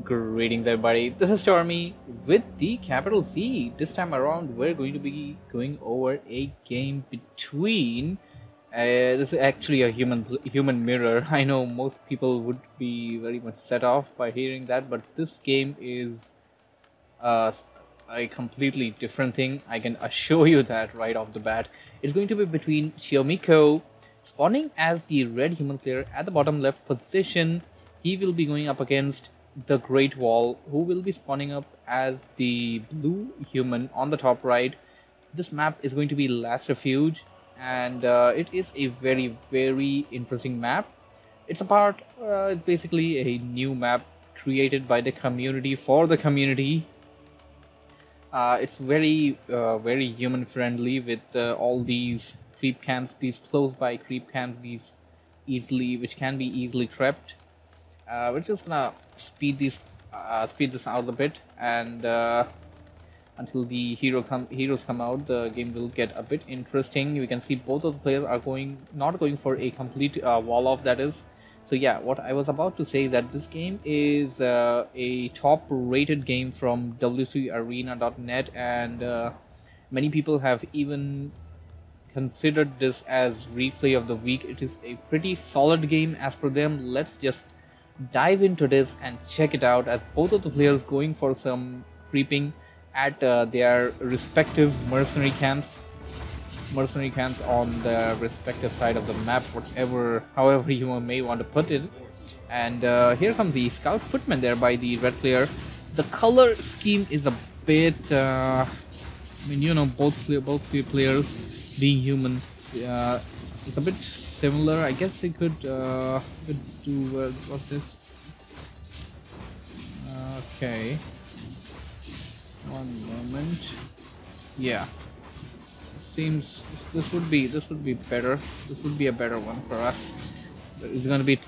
Greetings everybody, this is Stormy with the capital C. This time around we're going to be going over a game between this is actually a human mirror. I know most people would be very much set off by hearing that, but this game is a completely different thing. I can assure you that right off the bat. It's going to be between u2.chaemiko spawning as the red human player at the bottom left position. He will be going up against TheGreatWall, who will be spawning up as the blue human on the top right. This map is going to be Last Refuge, and it is a very interesting map. It's basically a new map created by the community for the community. It's very human friendly with all these creep camps, these close by creep camps, which can be easily crept. We're just gonna speed this out a bit, and until the heroes come out, the game will get a bit interesting. We can see both of the players are not going for a complete wall off, that is. So yeah, what I was about to say is that this game is a top rated game from w3arena.net, and many people have even considered this as replay of the week. It is a pretty solid game as per them. Let's just dive into this and check it out, as both of the players going for some creeping at their respective mercenary camps on the respective side of the map, however you may want to put it. And here comes the scout footman there by the red player. The color scheme is a bit I mean, you know, both players being human, it's a bit similar. I guess they could do what's this? Okay, one moment. Yeah, seems this would be better. This would be a better one for us. It's gonna be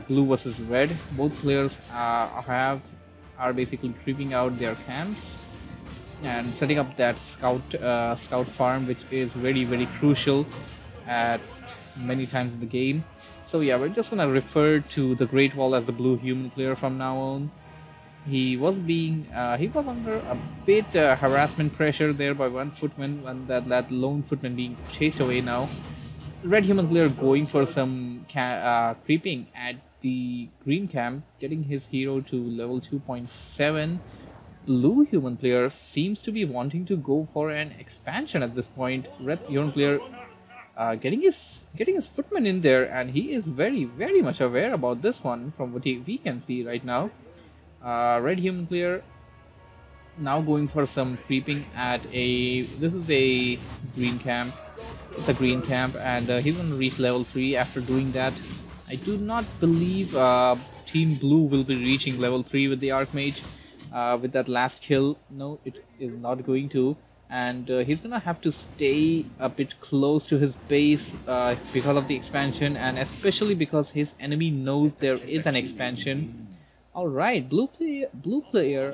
blue versus red. Both players are basically creeping out their camps and setting up that scout farm, which is very crucial at many times in the game. So yeah, we're just gonna refer to TheGreatWall as the blue human player from now on. He was under a bit harassment pressure there by one footman, and that lone footman being chased away now. Red human player going for some creeping at the green camp, getting his hero to level 2.7. Blue human player seems to be wanting to go for an expansion at this point. Red human player getting his footman in there, and he is very much aware about this one from what we can see right now. Red human player now going for some creeping at this is a green camp. It's a green camp, and he's gonna reach level 3 after doing that. I do not believe Team Blue will be reaching level 3 with the Archmage with that last kill. No, it is not going to. And he's gonna have to stay a bit close to his base because of the expansion, and especially because his enemy knows there is an expansion. Alright, blue player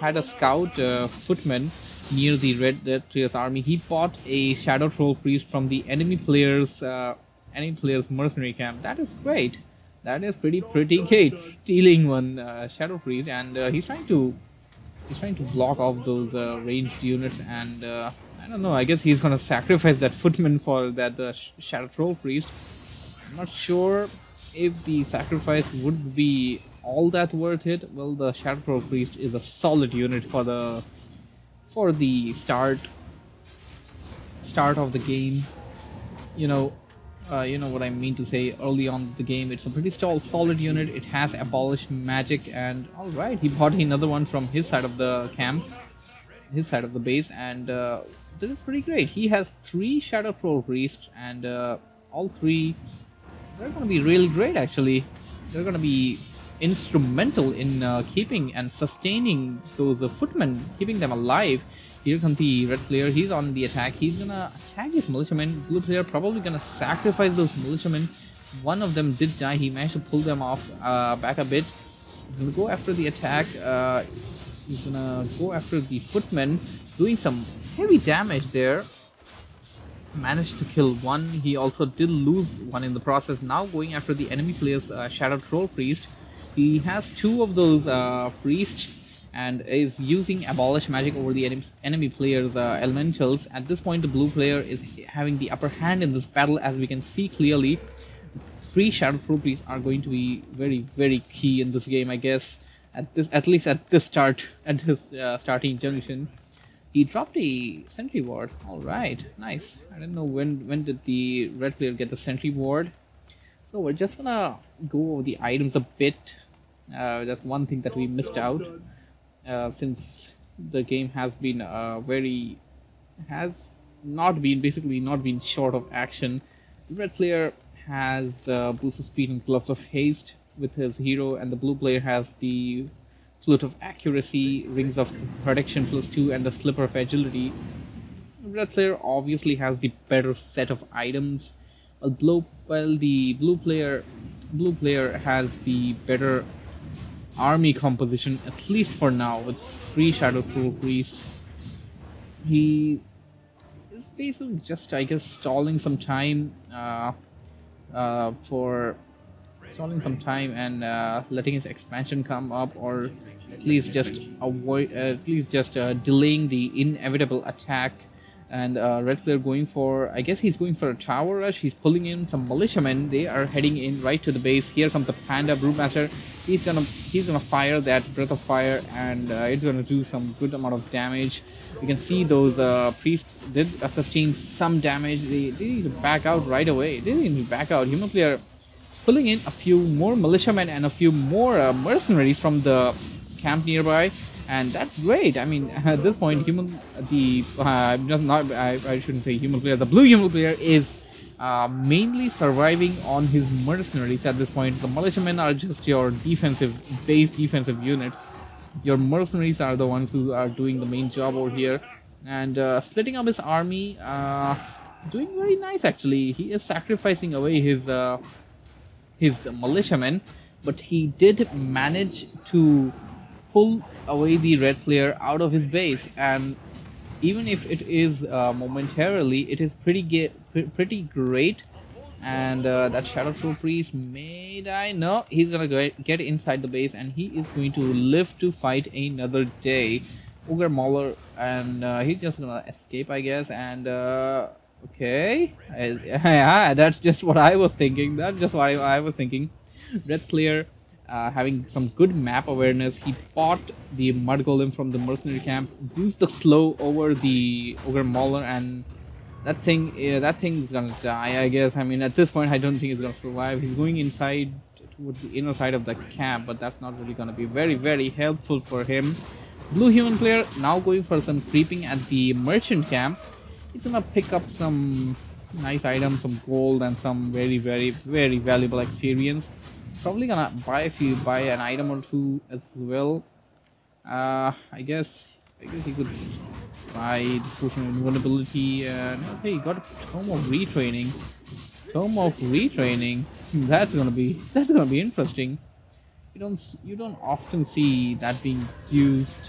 had a scout footman near the red player's army. He bought a shadow troll priest from the enemy player's mercenary camp. That is great. That is pretty great. Stealing one shadow priest, and he's trying to block off those ranged units, and I don't know, I guess he's gonna sacrifice that footman for that shadow troll priest. I'm not sure if the sacrifice would be all that worth it. Well, the shadow troll priest is a solid unit for the start of the game. You know what I mean to say. Early on the game, it's a pretty solid unit. It has abolished magic, and alright, he bought another one from his side of the camp, his side of the base, and this is pretty great. He has 3 shadow troll priests, and all 3, they're gonna be really great actually. They're gonna be instrumental in keeping and sustaining those footmen, keeping them alive. Here comes the red player. He's on the attack. He's gonna attack his militiamen. Blue player probably gonna sacrifice those militiamen. One of them did die. He managed to pull them off back a bit. He's gonna go after the attack. He's gonna go after the footmen, doing some heavy damage there. Managed to kill one. He also did lose one in the process. Now going after the enemy player's shadow troll priest. He has two of those priests and is using abolish magic over the enemy player's elementals. At this point, the blue player is having the upper hand in this battle, as we can see clearly. Three Shadow Throw priests are going to be very key in this game, I guess. At least at this starting junction. He dropped a sentry ward. All right, nice. I don't know when did the red player get the sentry ward. So we're just gonna go over the items a bit. That's one thing that we missed out, since the game has been basically not been short of action. The red player has boosted speed and gloves of haste with his hero, and the blue player has the flute of accuracy, rings of protection +2, and the slipper of agility. The red player obviously has the better set of items, while the blue player has the better army composition, at least for now, with 3 Shadow Throw priests. He is basically just, I guess, stalling some time and letting his expansion come up, or at least just delaying the inevitable attack. And red player I guess he's going for a tower rush. He's pulling in some militiamen. They are heading in right to the base. Here comes the Panda Brewmaster. He's gonna fire that breath of fire, and it's gonna do some good amount of damage. You can see those priests did sustain some damage. They need to back out right away. They didn't even back out. Human player pulling in a few more militiamen and a few more mercenaries from the camp nearby, and that's great. I mean, at this point, I shouldn't say human player. The blue human player is mainly surviving on his mercenaries at this point. The militiamen are just your base defensive units. Your mercenaries are the ones who are doing the main job over here, and splitting up his army, doing very nice actually. He is sacrificing away his militiamen, but he did manage to pull away the red player out of his base, and even if it is momentarily, it is pretty great. And that Shadow Throw priest may die. No, he's gonna get inside the base, and he is going to live to fight another day. Ogre Mauler, and he's just gonna escape, I guess. And okay, yeah, that's just what I was thinking. Red player having some good map awareness. He bought the Mud Golem from the mercenary camp, used the slow over the Ogre Mauler, and that thing's gonna die, I guess. I mean, at this point, I don't think it's gonna survive. He's going inside towards the inner side of the camp, but that's not really gonna be very helpful for him. Blue human player now going for some creeping at the merchant camp. He's gonna pick up some nice items, some gold, and some very valuable experience. Probably gonna buy an item or two as well. I guess he could buy the potion of invulnerability, and okay, he got a Tome of Retraining. That's gonna be interesting. You don't often see that being used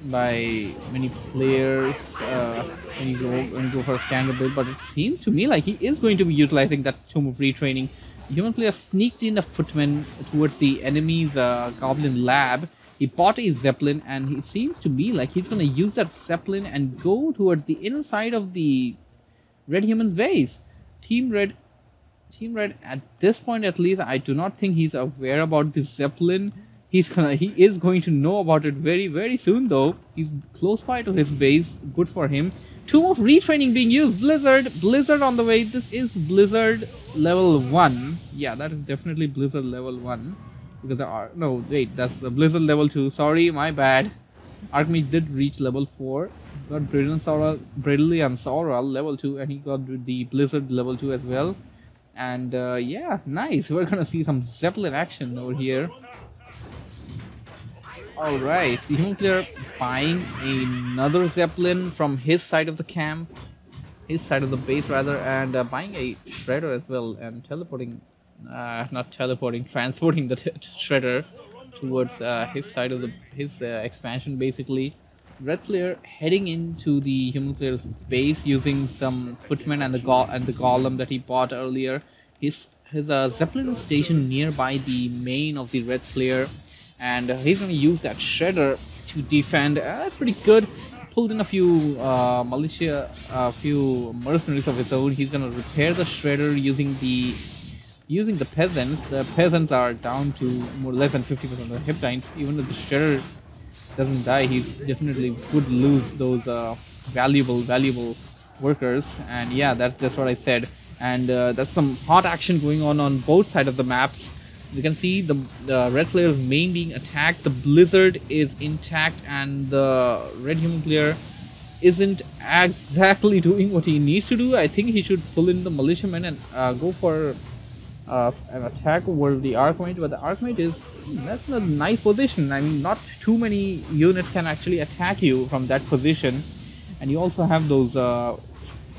by many players when you go for a standard build, but it seems to me like he is going to be utilizing that Tome of Retraining. The human player sneaked in a footman towards the enemy's goblin lab. He bought a Zeppelin, and it seems to be like he's gonna use that Zeppelin and go towards the inner side of the red human's base. Team Red, at this point at least, I do not think he's aware about this Zeppelin. He is going to know about it very soon though. He's close by to his base. Good for him. Tomb of Retraining being used. Blizzard on the way. This is Blizzard level 1. Yeah, that is definitely Blizzard level 1. Because no, wait, that's the Blizzard level 2. Sorry, my bad. Archmage did reach level 4. Got Brilliant Saural level 2, and he got the Blizzard level 2 as well. And yeah, nice. We're gonna see some Zeppelin action over here. Alright, the human player buying another Zeppelin from his side of the camp. His side of the base rather, and buying a Shredder as well, and transporting the Shredder towards his side of his expansion basically. Red player heading into the human player's base using some footmen and the golem that he bought earlier. He's his Zeppelin station nearby the main of the red player, and he's going to use that shredder to defend. That's pretty good. Pulled in a few a few mercenaries of his own. He's going to repair the shredder using the peasants. The peasants are down to more less than 50% of the hit points. Even if the shredder doesn't die, he definitely would lose those valuable workers. And yeah, that's what I said. And there's some hot action going on both sides of the maps. You can see the red player's main being attacked. The blizzard is intact, and the red human player isn't exactly doing what he needs to do. I think he should pull in the militiamen and go for an attack over the Archmage, but the Archmage that's a nice position. I mean, not too many units can actually attack you from that position, and you also have those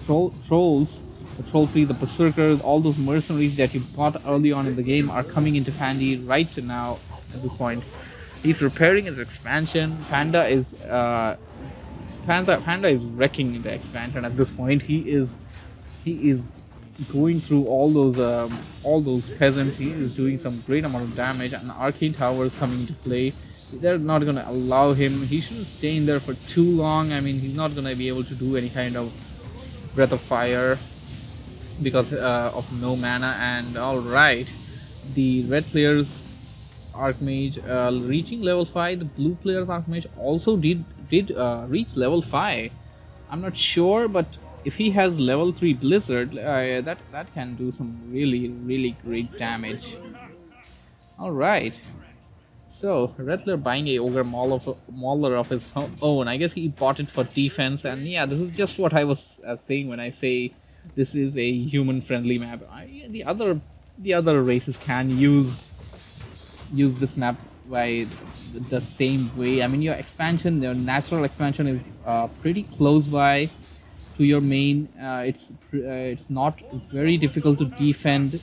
trolls, the troll fleet, the berserkers, all those mercenaries that you got early on in the game are coming into handy right now at this point. He's repairing his expansion. Panda is wrecking the expansion at this point. He is going through all those peasants. He is doing some great amount of damage, and arcane towers coming into play. They're not going to allow him. He shouldn't stay in there for too long. I mean, he's not going to be able to do any kind of breath of fire because of no mana. And all right, the red player's Archmage reaching level 5. The blue player's Archmage also did reach level 5. I'm not sure, but if he has level 3 Blizzard, that can do some really great damage. Alright. So, red player buying a Ogre Mauler of his own. I guess he bought it for defense, and yeah, this is just what I was saying when I say this is a human-friendly map. The other races can use this map by the same way. I mean, your natural expansion is pretty close by to your main. It's not very difficult to defend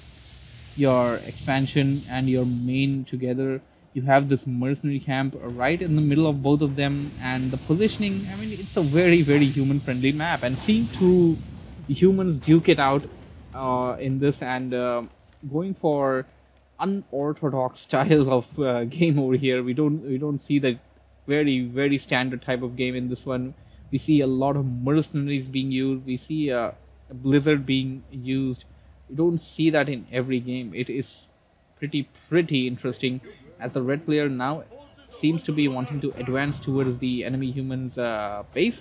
your expansion and your main together. You have this mercenary camp right in the middle of both of them, and the positioning, I mean, it's a very human friendly map, and seeing two humans duke it out in this, and going for unorthodox style of game over here. We don't see the very standard type of game in this one. We see a lot of mercenaries being used. We see a blizzard being used. We don't see that in every game. It is pretty interesting, as the red player now seems to be wanting to advance towards the enemy human's base.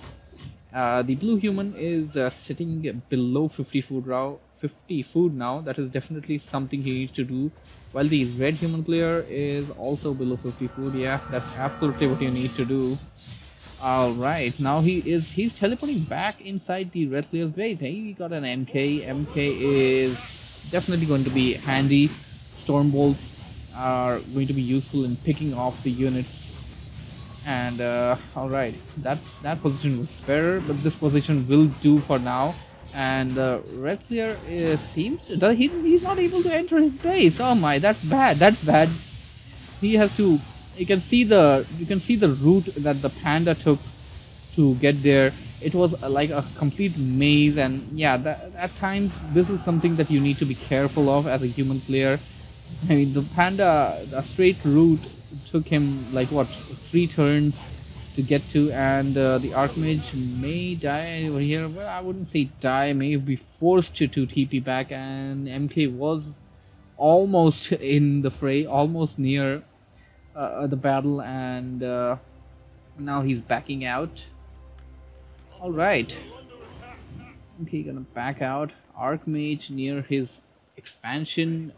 The blue human is sitting below 50 food now. That is definitely something he needs to do. While the red human player is also below 50 food. Yeah, that's absolutely what you need to do. Alright, now he's teleporting back inside the red player's base. Hey, he got an MK. MK is definitely going to be handy. Storm bolts are going to be useful in picking off the units. And alright, that position was better, but this position will do for now. And the red player he's not able to enter his base. Oh my, that's bad. He has to. You can see the route that the panda took to get there. It was like a complete maze, and yeah, at times this is something that you need to be careful of as a human player. I mean, the panda, a straight route took him like what, 3 turns to get to, and the Archmage may die over here. Well, I wouldn't say die, may be forced to TP back, and MK was almost in the fray, almost near the battle, and now he's backing out. Alright, okay, gonna back out. Archmage near his expansion,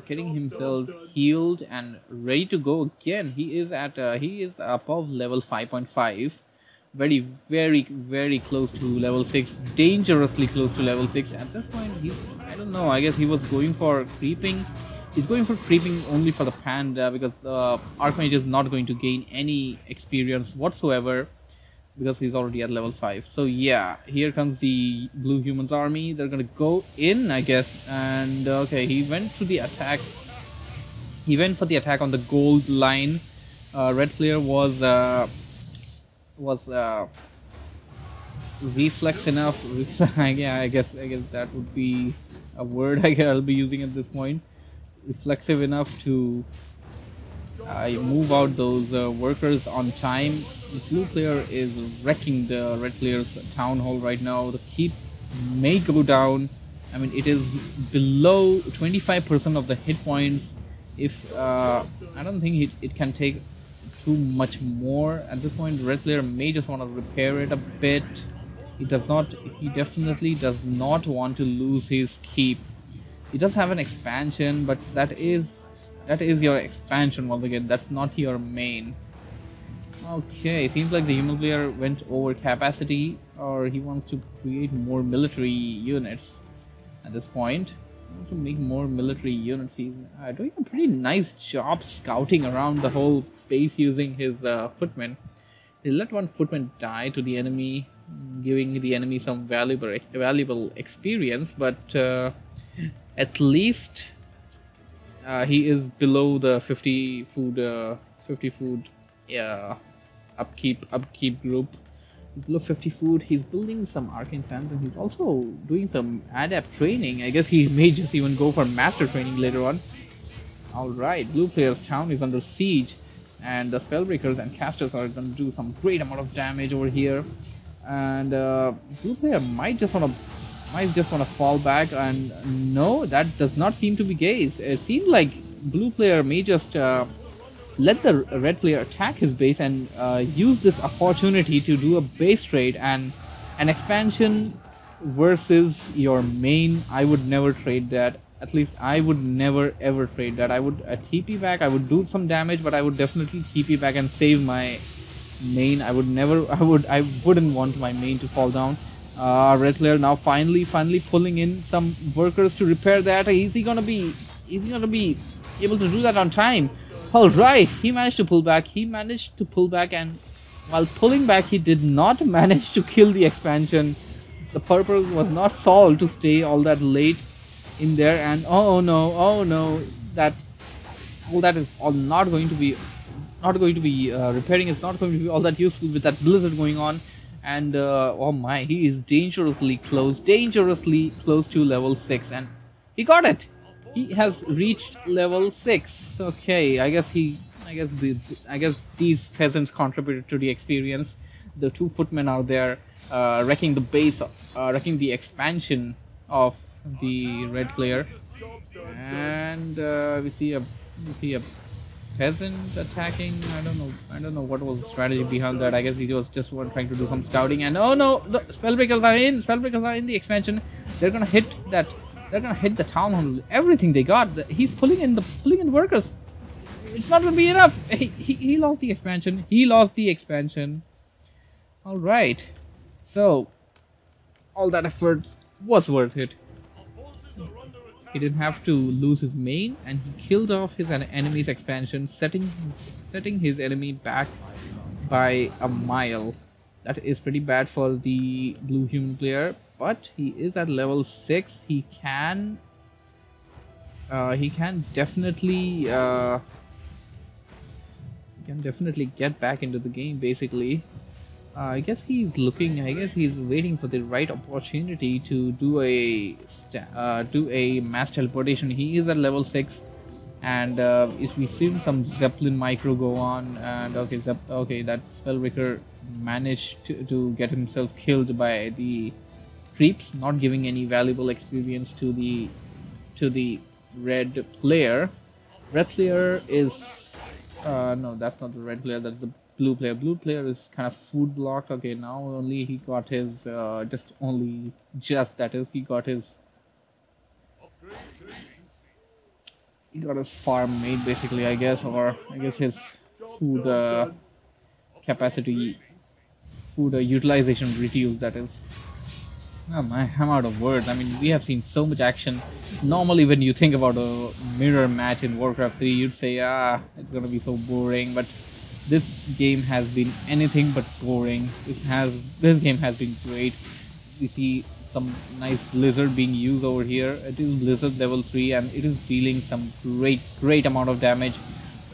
getting himself healed and ready to go again. He is above level 5.5, very close to level 6, dangerously close to level 6 at this point. I don't know, I guess he was going for creeping. He's going for creeping only for the panda, because Archmage is not going to gain any experience whatsoever because he's already at level 5. So yeah, here comes the blue humans army. They're gonna go in, I guess. And okay, he went to the attack. He went for the attack on the gold line. Red player was reflex enough. Yeah, I guess that would be a word I'll be using at this point. Reflexive enough to move out those workers on time. The blue player is wrecking the red player's town hall right now. The keep may go down. I mean, it is below 25% of the hit points. If I don't think it can take too much more at this point. The red player may just want to repair it a bit. He does not. He definitely does not want to lose his keep. He does have an expansion, but that is your expansion once again. That's not your main. Okay, seems like the human player went over capacity, or he wants to create more military units at this point. He wants to make more military units. He's doing a pretty nice job scouting around the whole base using his footmen. He let one footman die to the enemy, giving the enemy some valuable experience, but at least he is below the 50 food upkeep group. He's below 50 food. He's building some arcane sands, and he's also doing some adept training. I guess he may just even go for master training later on. Alright, blue player's town is under siege, and the spellbreakers and casters are going to do some great amount of damage over here. And blue player might just want to fall back, and no, that does not seem to be the case. It seems like blue player may just let the red player attack his base and use this opportunity to do a base trade and an expansion versus your main. I would never trade that. At least I would never ever trade that. I would TP back. I would do some damage, but I would definitely TP back and save my main. I wouldn't want my main to fall down. Red player now finally pulling in some workers to repair that. Is he gonna be able to do that on time? Alright, he managed to pull back. And while pulling back, he did not manage to kill the expansion. The purpose was not solved to stay all that late in there, and oh no, that is all not going to be repairing is not going to be all that useful with that blizzard going on. And oh my, he is dangerously close to level 6, and he got it. He has reached level 6. Okay, I guess these peasants contributed to the experience. The two footmen are there, wrecking the base, wrecking the expansion of the red player, and we see a peasant attacking. I don't know what was the strategy behind that. I guess he was just trying to do some scouting, and oh no, the spellbreakers are in the expansion. They're gonna hit the town hall. Everything they got. He's pulling in the workers. It's not gonna be enough. He lost the expansion. All right, so all that effort was worth it. He didn't have to lose his main, and he killed off his enemy's expansion, setting his enemy back by a mile. That is pretty bad for the blue human player, but he is at level 6. He can definitely get back into the game. Basically, I guess he's waiting for the right opportunity to do a mass teleportation. He is at level 6, and if we see some Zeppelin micro go on, and okay, that spellbreaker managed to get himself killed by the creeps, not giving any valuable experience to the red player. Red player is no, that's not the red player, that's the blue player. Blue player is kind of food blocked. Okay, now only he got his he got his farm made, basically, I guess, or I guess his food capacity, food utilization reduced, that is. Oh my, I'm out of words. I mean, we have seen so much action. Normally when you think about a mirror match in Warcraft 3, you'd say, it's gonna be so boring, but this game has been anything but boring. This game has been great. We see some nice blizzard being used over here. It is blizzard level 3, and it is dealing some great amount of damage.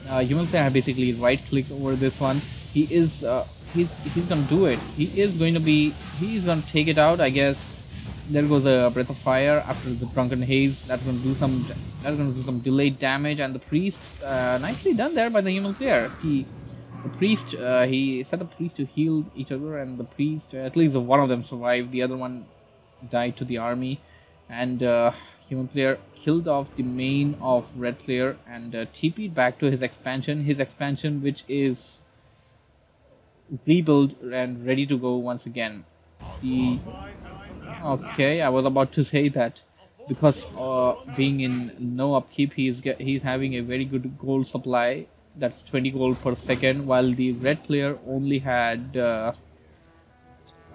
Human player basically right click over this one. He's gonna do it. He's gonna take it out, I guess. there goes a breath of fire after the drunken haze. That's gonna do some. That's gonna do some delayed damage, and the priest, nicely done there by the human player. The priest, he set the priest to heal each other, and the priest, at least one of them survived. The other one died to the army, and human player killed off the main of red player and TP'd back to his expansion. His expansion, which is rebuilt and ready to go once again. Okay, I was about to say that because being in no upkeep, he's having a very good gold supply. That's 20 gold per second, while the red player only had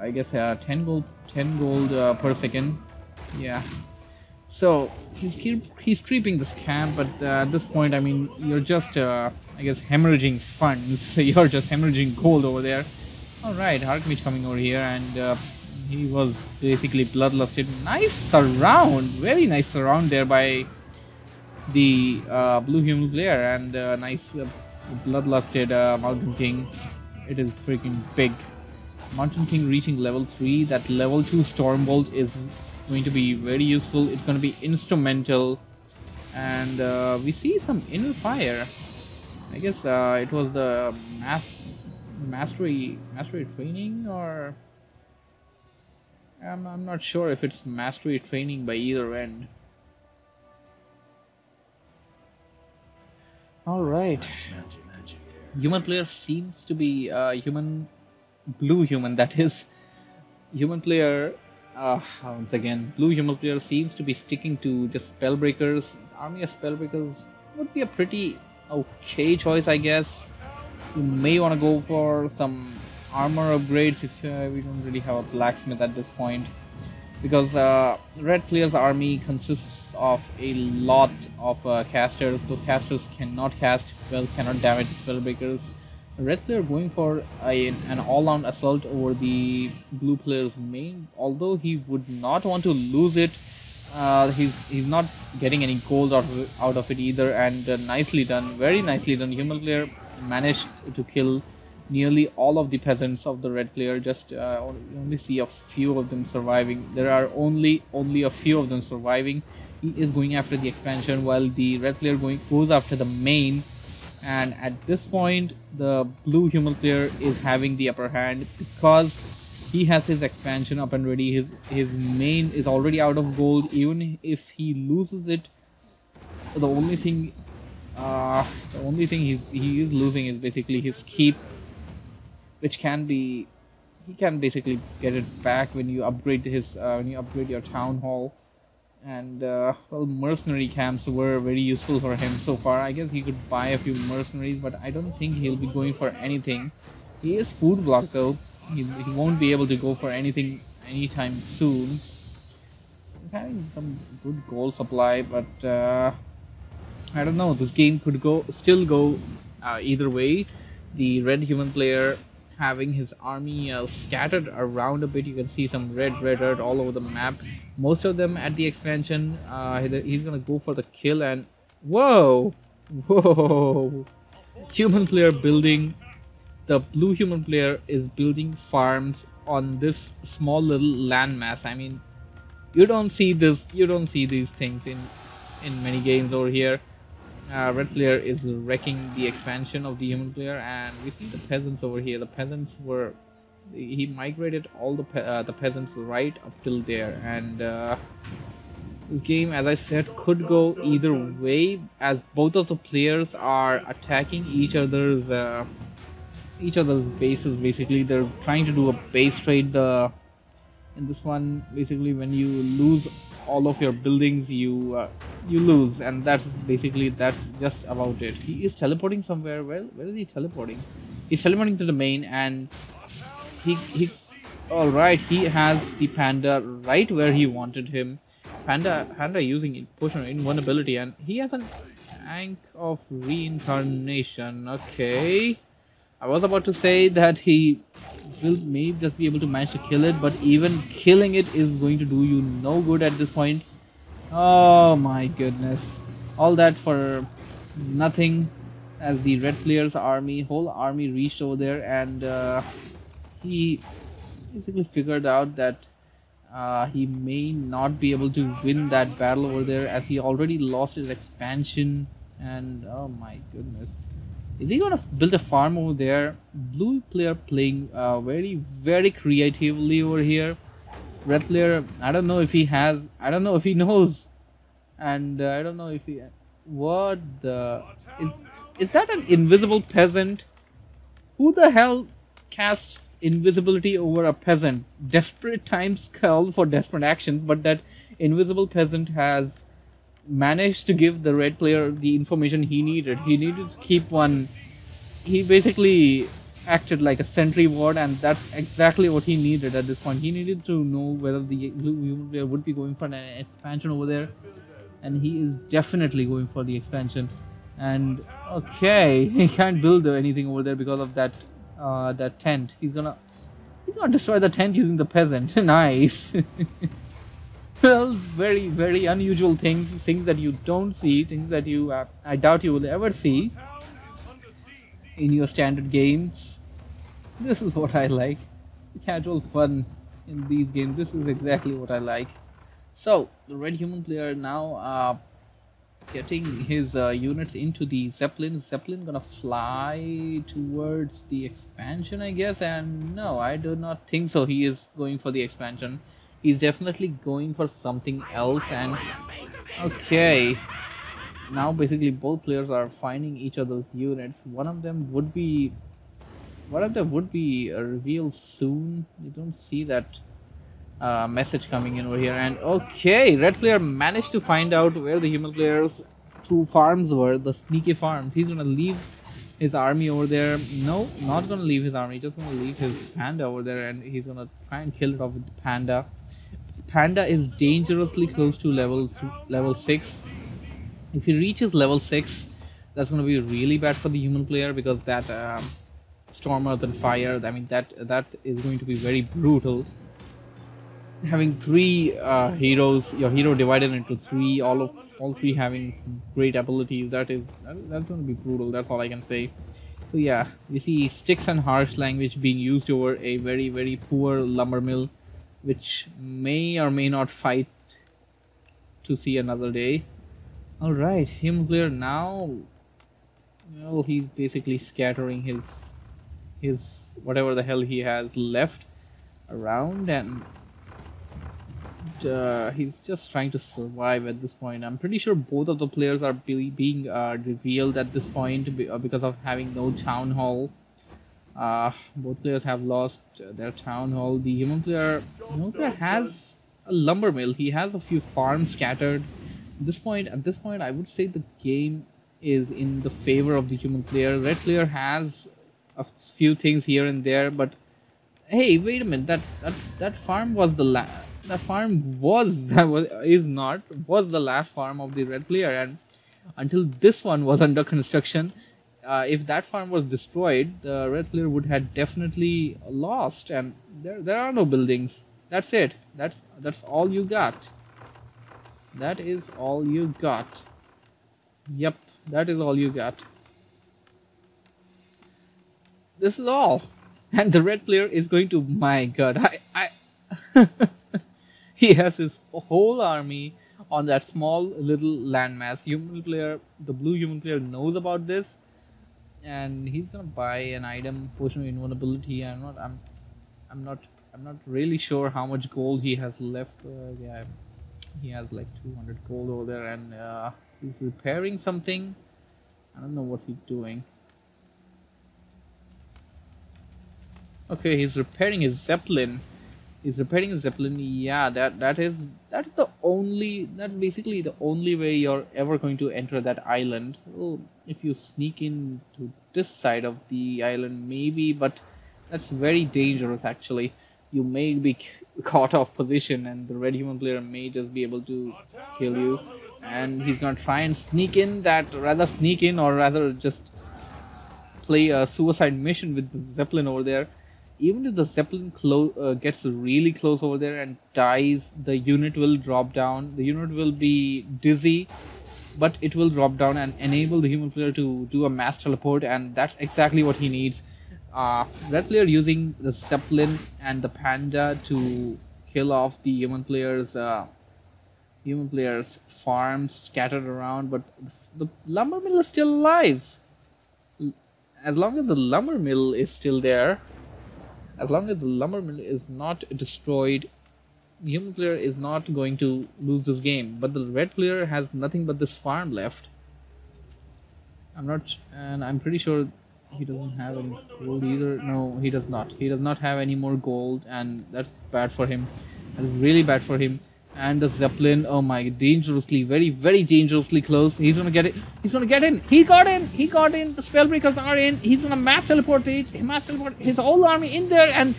I guess 10 gold per second. Yeah. So he's creeping this camp, but at this point, I mean, you're just I guess hemorrhaging funds. You're just hemorrhaging gold over there. All right, Archmage coming over here, and he was basically bloodlusted. Nice surround, very nice surround there by the blue human player, and nice bloodlusted Mountain King. It is freaking big. Mountain King reaching level 3. That level 2 Stormbolt is going to be very useful. It's going to be instrumental, and we see some inner fire. I guess it was the mastery training, or I'm not sure if it's mastery training by either end. All right, human player seems to be blue human, that is. Human player, once again, blue human player seems to be sticking to just spellbreakers. Army of spellbreakers would be a pretty okay choice, I guess. You may want to go for some armor upgrades if we don't really have a blacksmith at this point, because red player's army consists of a lot of casters. Those casters cannot cast spells, cannot damage spellbreakers. Red player going for an all-round assault over the blue player's main. Although he would not want to lose it, he's not getting any gold out of it either. And nicely done, very nicely done. Human player managed to kill nearly all of the peasants of the red player. Just you only see a few of them surviving. There are only a few of them surviving. He is going after the expansion, while the red player goes after the main. And at this point, the blue human player is having the upper hand because he has his expansion up and ready. His main is already out of gold. Even if he loses it, the only thing he is losing is basically his keep, which can be, he can basically get it back when you upgrade your town hall. And well, mercenary camps were very useful for him so far. I guess he could buy a few mercenaries, but I don't think he'll be going for anything. He is food block though. He won't be able to go for anything anytime soon. He's having some good gold supply, but I don't know. This game could still go either way. The red human player having his army scattered around a bit. You can see some red dirt all over the map. Most of them at the expansion. He's gonna go for the kill, and whoa, human player building. The blue human player is building farms on this small little landmass. I mean, you don't see this. You don't see these things in many games over here. Red player is wrecking the expansion of the human player, and we see the peasants over here. The peasants he migrated all the peasants right up till there, and this game, as I said, could go either way, as both of the players are attacking each other's bases. Basically, they're trying to do a base trade. In this one, basically, when you lose all of your buildings, you lose, and that's just about it. He is teleporting somewhere. Well, where is he teleporting? He's teleporting to the main, and he all right. He has the panda right where he wanted him. Panda using potion of invulnerability, and he has an Ankh of Reincarnation. Okay, I was about to say that he will maybe just be able to manage to kill it, but even killing it is going to do you no good at this point. Oh my goodness, all that for nothing, as the red player's whole army reached over there, and he basically figured out that he may not be able to win that battle over there, as he already lost his expansion. And oh my goodness, is he gonna build a farm over there? Blue player playing very creatively over here. Red player, I don't know if he has, I don't know if he knows, and I don't know if he, what the, is that an invisible peasant? Who the hell casts invisibility over a peasant? Desperate times call for desperate actions, but that invisible peasant has managed to give the red player the information he needed. He needed to keep one. He basically acted like a sentry ward, and that's exactly what he needed at this point. He needed to know whether the blue human player would be going for an expansion over there, and he is definitely going for the expansion. And okay, he can't build anything over there because of that that tent. He's gonna destroy the tent using the peasant. Nice. Well, very unusual things that you don't see, things that you I doubt you will ever see in your standard games. This is what I like. Casual fun in these games. This is exactly what I like. So the red human player now getting his units into the Zeppelin. Zeppelin gonna fly towards the expansion, I guess. And no, I do not think so. He is going for the expansion. He's definitely going for something else. And okay, now basically both players are finding each other's units. One of them would be revealed soon. You don't see that message coming in over here. And okay, red player managed to find out where the human player's two farms were, the sneaky farms. He's gonna leave his army over there. No, not gonna leave his army, just gonna leave his panda over there, and he's gonna try and kill it off with the panda. Panda is dangerously close to level 6. If he reaches level 6, that's gonna be really bad for the human player, because that storm, earth and fire, I mean that is going to be very brutal. Having 3 heroes, your hero divided into 3, all 3 having great abilities, that's going to be brutal. That's all I can say. So yeah, we see sticks and harsh language being used over a very poor lumber mill, which may or may not fight to see another day. All right, human player now, well, he's basically scattering his whatever the hell he has left around, and he's just trying to survive at this point. I'm pretty sure both of the players are being revealed at this point because of having no town hall. Both players have lost their town hall. The human player has a lumber mill. He has a few farms scattered. At this point, I would say the game is in the favor of the human player. Red player has a few things here and there, but hey, wait a minute. That farm was the last. The farm was the last farm of the red player, and until this one was under construction, if that farm was destroyed, the red player would have definitely lost. And there are no buildings. That's it. That's all you got. That is all you got. Yep, that is all you got. This is all. And the red player is going to, my god, I he has his whole army on that small little landmass. The blue human player knows about this, and he's gonna buy an item, potion of invulnerability. I'm not really sure how much gold he has left. Yeah, he has like 200 gold over there, and he's repairing something. I don't know what he's doing. Okay, he's repairing his Zeppelin. Yeah, that's basically the only way you're ever going to enter that island. Well, if you sneak into this side of the island, maybe, but that's very dangerous actually. You may be caught off position, and the red human player may just be able to kill you. And he's gonna try and sneak in, or rather just play a suicide mission with the Zeppelin over there. Even if the Zeppelin gets really close over there and dies, the unit will drop down. The unit will be dizzy, but it will drop down and enable the human player to do a mass teleport, and that's exactly what he needs. Red player using the Zeppelin and the panda to kill off the human players' farms scattered around, but the lumber mill is still alive. As long as the lumber mill is still there, as long as the lumber mill is not destroyed, the human player is not going to lose this game. But the red player has nothing but this farm left. I'm pretty sure he doesn't have any gold either. No, he does not. He does not have any more gold, and that's bad for him. That is really bad for him. And the Zeppelin, oh my, dangerously, very, very dangerously close. He's gonna get it. He's gonna get in. He got in. He got in. The Spellbreakers are in. He's gonna mass teleport his whole army in there, and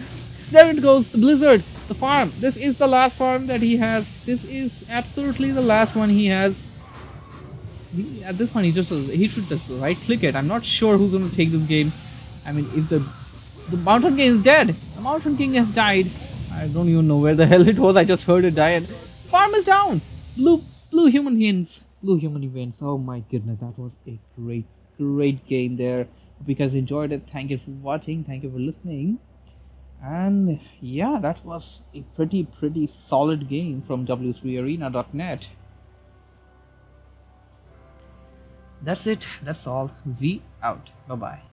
there it goes. The Blizzard, the farm. This is the last farm that he has. This is absolutely the last one he has. At this point, he should just right click it. I'm not sure who's gonna take this game. I mean, if the Mountain King is dead, the Mountain King has died. I don't even know where the hell it was. I just heard it die, and farm is down. Blue human wins. Blue human wins. Oh my goodness, that was a great game there. Hope you guys enjoyed it. Thank you for watching. Thank you for listening. And yeah, that was a pretty solid game from w3arena.net. That's it. That's all. Z out. Bye bye.